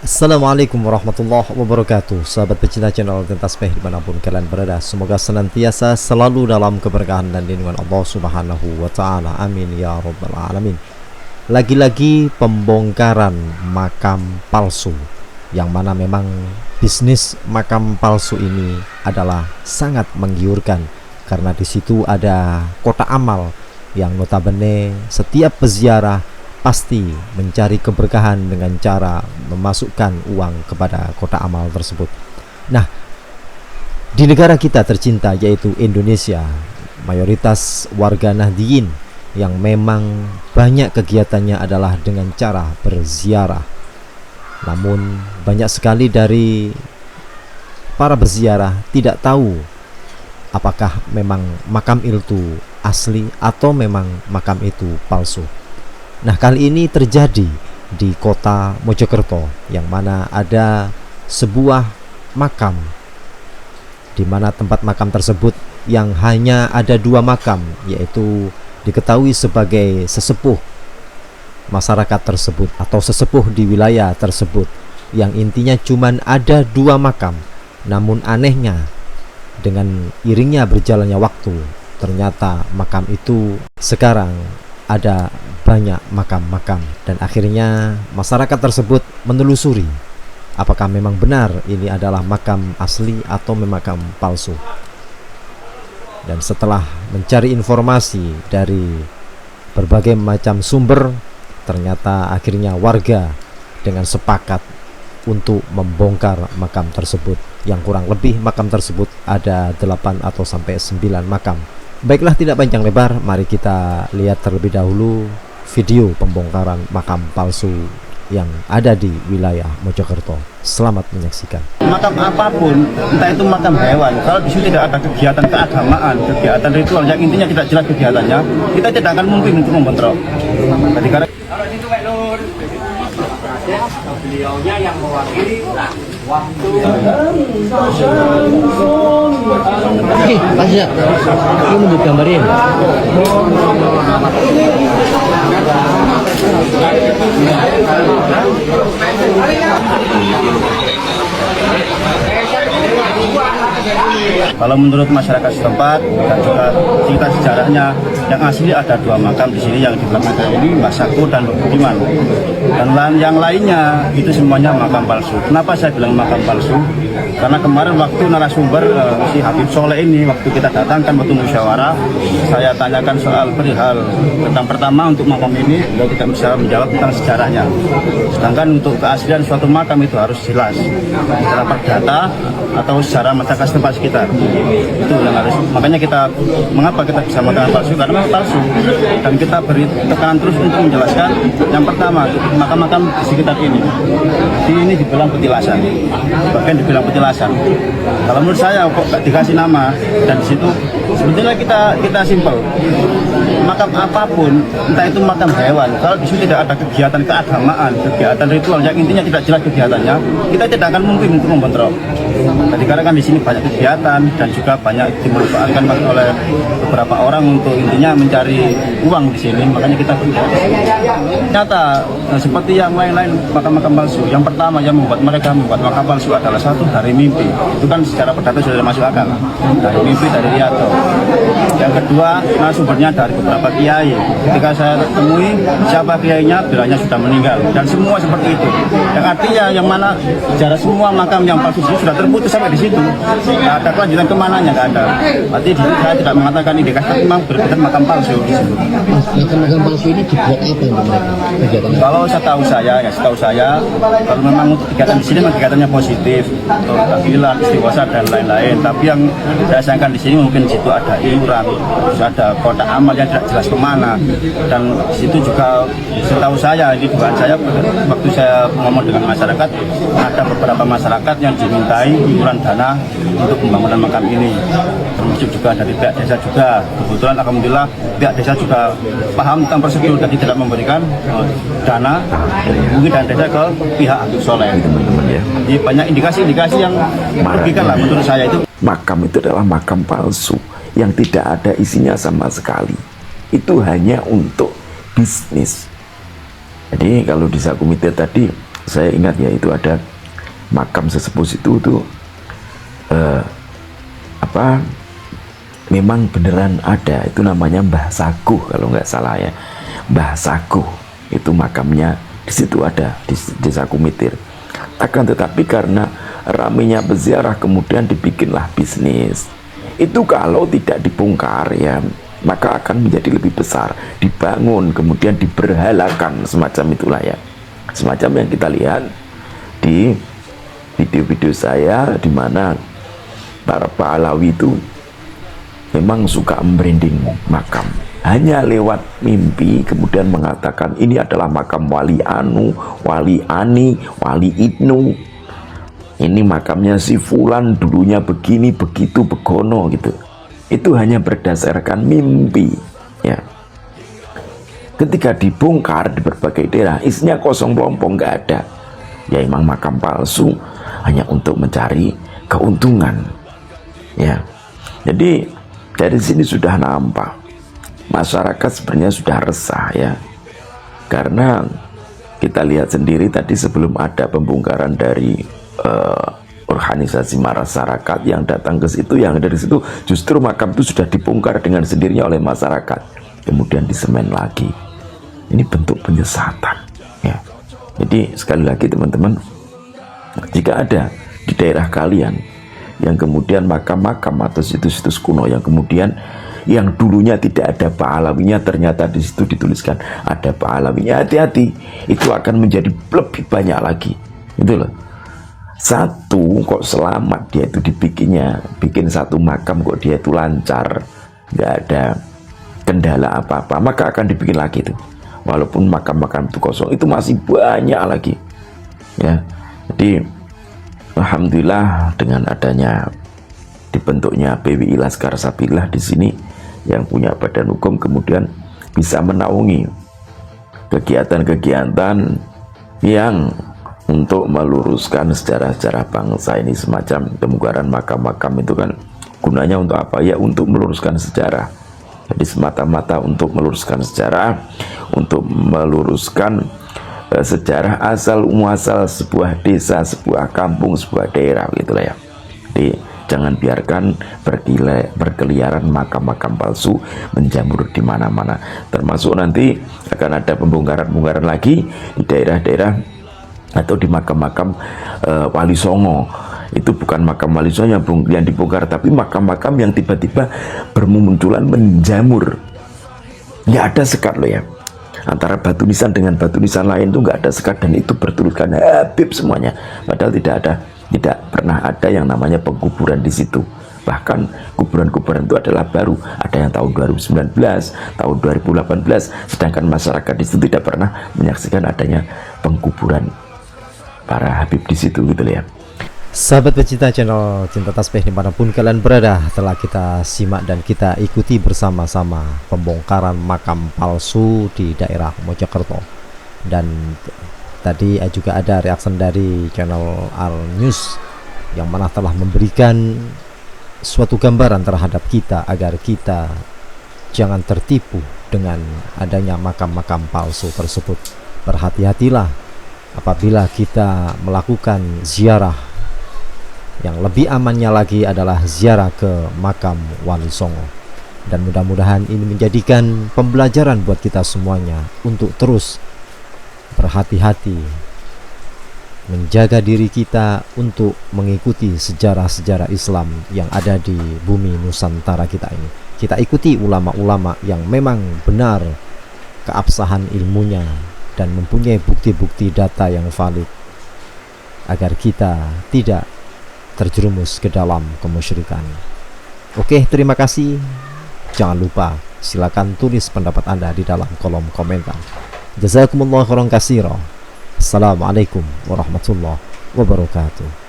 Assalamualaikum warahmatullahi wabarakatuh. Sahabat pecinta channel Tasbih dimanapun kalian berada, semoga senantiasa selalu dalam keberkahan dan lindungan Allah subhanahu wa ta'ala, amin ya rabbal alamin. Lagi-lagi pembongkaran makam palsu, yang mana memang bisnis makam palsu ini adalah sangat menggiurkan, karena di situ ada kotak amal yang notabene setiap peziarah pasti mencari keberkahan dengan cara memasukkan uang kepada kotak amal tersebut. Nah, di negara kita tercinta yaitu Indonesia, mayoritas warga Nahdiyin yang memang banyak kegiatannya adalah dengan cara berziarah. Namun banyak sekali dari para berziarah tidak tahu apakah memang makam itu asli atau memang makam itu palsu. Nah, kali ini terjadi di kota Mojokerto, yang mana ada sebuah makam, di mana tempat makam tersebut yang hanya ada dua makam, yaitu diketahui sebagai sesepuh masyarakat tersebut atau sesepuh di wilayah tersebut, yang intinya cuman ada dua makam. Namun anehnya, dengan iringnya berjalannya waktu, ternyata makam itu sekarang ada banyak makam-makam, dan akhirnya masyarakat tersebut menelusuri apakah memang benar ini adalah makam asli atau memang makam palsu. Dan setelah mencari informasi dari berbagai macam sumber, ternyata akhirnya warga dengan sepakat untuk membongkar makam tersebut, yang kurang lebih makam tersebut ada 8 atau sampai 9 makam. Baiklah, tidak panjang lebar, mari kita lihat terlebih dahulu video pembongkaran makam palsu yang ada di wilayah Mojokerto. Selamat menyaksikan. Makam apapun, entah itu makam hewan, kalau di sini tidak ada kegiatan keagamaan, kegiatan ritual yang intinya tidak jelas kegiatannya, kita tidak akan mungkin untuk membentrok. Jadi karena beliaunya yang mewakili waktu Mas ya, ini mau digambarin. kalau menurut masyarakat setempat dan juga cerita sejarahnya, yang asli ada dua makam di sini, yang di belakang ini Mbah Sako dan Mbah Budiman, dan yang lainnya itu semuanya makam palsu. Kenapa saya bilang makam palsu? Karena kemarin waktu narasumber si Habib Soleh ini, waktu kita datangkan waktu musyawarah, saya tanyakan soal perihal tentang pertama untuk makam ini, beliau tidak bisa menjawab tentang sejarahnya. Sedangkan untuk keaslian suatu makam itu harus jelas secara perdata atau secara masyarakat setempat sekitar. Itu yang harus. Makanya mengapa kita bisa makam palsu? Karena memang palsu, dan kita beri tekanan terus untuk menjelaskan. Yang pertama, makam-makam di sekitar ini dibilang petilasan, bahkan dibilang petilasan. Kalau menurut saya kok gak dikasih nama, dan di situ sebetulnya kita simpel. Makam apapun, entah itu makam hewan, kalau di situ tidak ada kegiatan keagamaan, kegiatan ritual yang intinya tidak jelas kegiatannya, kita tidak akan mungkin untuk membentrok. Jadi karena kan di sini banyak kegiatan dan juga banyak dimanfaatkan oleh beberapa orang untuk intinya mencari uang di sini, makanya kita nyata seperti yang lain-lain makam-makam palsu. Yang pertama yang membuat mereka membuat makam palsu adalah satu, dari mimpi. Itu kan secara perdata sudah masuk akal, dari mimpi, dari riato. Yang kedua, sumbernya dari beberapa kiai. Ketika saya temui siapa kiainya, bilangnya sudah meninggal, dan semua seperti itu. Yang artinya yang mana sejarah semua makam yang palsu sudah terputus sampai di situ. Tidak ada kelanjutan kemananya, tidak ada. Berarti saya tidak mengatakan indikasi, tapi memang berkaitan makam palsu di situ. Makam-makam palsu ini dibuat apa untuk mereka kegiatannya? Kalau setahu saya, kalau memang untuk kegiatan di sini memang kegiatannya positif, untuk tahlilan, istighosah dan lain-lain. Tapi yang saya sayangkan di sini mungkin di situ ada iuran, terus ada kotak amal yang tidak jelas kemana, dan di situ juga setahu saya, ini dugaan saya, waktu saya ngomong dengan masyarakat, ada beberapa masyarakat yang dimintai iuran dana untuk pembangunan makam ini, termasuk juga dari pihak desa juga. Kebetulan alhamdulillah pihak desa juga paham tentang prosedur, jadi tidak memberikan dana mungkin dan desa ke pihak Habib Soleh. Jadi banyak indikasi-indikasi yang merugikan lah menurut saya. Itu makam itu adalah makam palsu yang tidak ada isinya sama sekali. Itu hanya untuk bisnis. Jadi kalau di Sakumite tadi saya ingat ya, itu ada makam sesepuh itu tuh memang beneran ada, itu namanya Mbah Saguh kalau nggak salah ya. Mbah Saguh itu makamnya di situ ada di Desa Kumitir. Akan tetapi karena ramenya peziarah kemudian dibikinlah bisnis. Itu kalau tidak dibongkar ya, maka akan menjadi lebih besar, dibangun kemudian diberhalakan, semacam itulah ya. Semacam yang kita lihat di video-video saya, di mana para Pahlawi itu memang suka membranding makam, hanya lewat mimpi kemudian mengatakan ini adalah makam Wali Anu, Wali Ani, Wali Ibnu, ini makamnya si Fulan, dulunya begini, begitu, begono gitu. Itu hanya berdasarkan mimpi ya. Ketika dibongkar di berbagai daerah, isinya kosong pelompong, nggak ada. Ya emang makam palsu, hanya untuk mencari keuntungan ya. Jadi dari sini sudah nampak masyarakat sebenarnya sudah resah ya, karena kita lihat sendiri tadi sebelum ada pembongkaran dari organisasi masyarakat yang datang ke situ, yang dari situ justru makam itu sudah dibongkar dengan sendirinya oleh masyarakat, kemudian disemen lagi. Ini bentuk penyesatan ya. Jadi sekali lagi teman-teman, jika ada di daerah kalian yang kemudian makam-makam atau situs-situs kuno yang kemudian yang dulunya tidak ada Pahlawinya, ternyata di situ dituliskan ada Pahlawinya, hati-hati, itu akan menjadi lebih banyak lagi. Itu loh. Satu kok selamat dia itu dibikinnya, bikin satu makam kok dia itu lancar, nggak ada kendala apa-apa, maka akan dibikin lagi itu. Walaupun makam-makam itu kosong, itu masih banyak lagi ya. Jadi alhamdulillah dengan adanya dibentuknya PWI Laskar Sabillah di sini yang punya badan hukum, kemudian bisa menaungi kegiatan-kegiatan yang untuk meluruskan sejarah-sejarah bangsa ini. Semacam pembongkaran makam-makam itu kan gunanya untuk apa ya? Untuk meluruskan sejarah. Jadi semata-mata untuk meluruskan sejarah, untuk meluruskan sejarah asal muasal sebuah desa, sebuah kampung, sebuah daerah gitulah ya. Jadi jangan biarkan berkeliaran makam-makam palsu menjamur di mana-mana. Termasuk nanti akan ada pembongkaran-pembongkaran lagi di daerah-daerah atau di makam-makam Wali Songo. Itu bukan makam Wali Songo yang dibongkar, tapi makam-makam yang tiba-tiba bermunculan menjamur. Nggak ada sekat loh ya. Antara batu nisan dengan batu nisan lain itu nggak ada sekat, dan itu bertuliskan Habib semuanya. Padahal tidak pernah ada yang namanya pengkuburan di situ. Bahkan kuburan-kuburan itu adalah baru, ada yang tahun 2019, tahun 2018, sedangkan masyarakat di situ tidak pernah menyaksikan adanya pengkuburan para Habib di situ gitu ya. Sahabat pecinta channel Cinta Tasbih dimanapun kalian berada, telah kita simak dan kita ikuti bersama-sama pembongkaran makam palsu di daerah Mojokerto. Dan tadi juga ada reaksi dari channel Al News yang mana telah memberikan suatu gambaran terhadap kita agar kita jangan tertipu dengan adanya makam-makam palsu tersebut. Berhati-hatilah apabila kita melakukan ziarah. Yang lebih amannya lagi adalah ziarah ke makam Wali Songo. Dan mudah-mudahan ini menjadikan pembelajaran buat kita semuanya untuk terus berhati-hati, menjaga diri kita untuk mengikuti sejarah-sejarah Islam yang ada di bumi Nusantara kita ini. Kita ikuti ulama-ulama yang memang benar keabsahan ilmunya dan mempunyai bukti-bukti data yang valid, agar kita tidak terjerumus ke dalam kemusyrikan. Oke, terima kasih. Jangan lupa silakan tulis pendapat Anda di dalam kolom komentar. Jazakumullah khairan katsira. Assalamualaikum warahmatullahi wabarakatuh.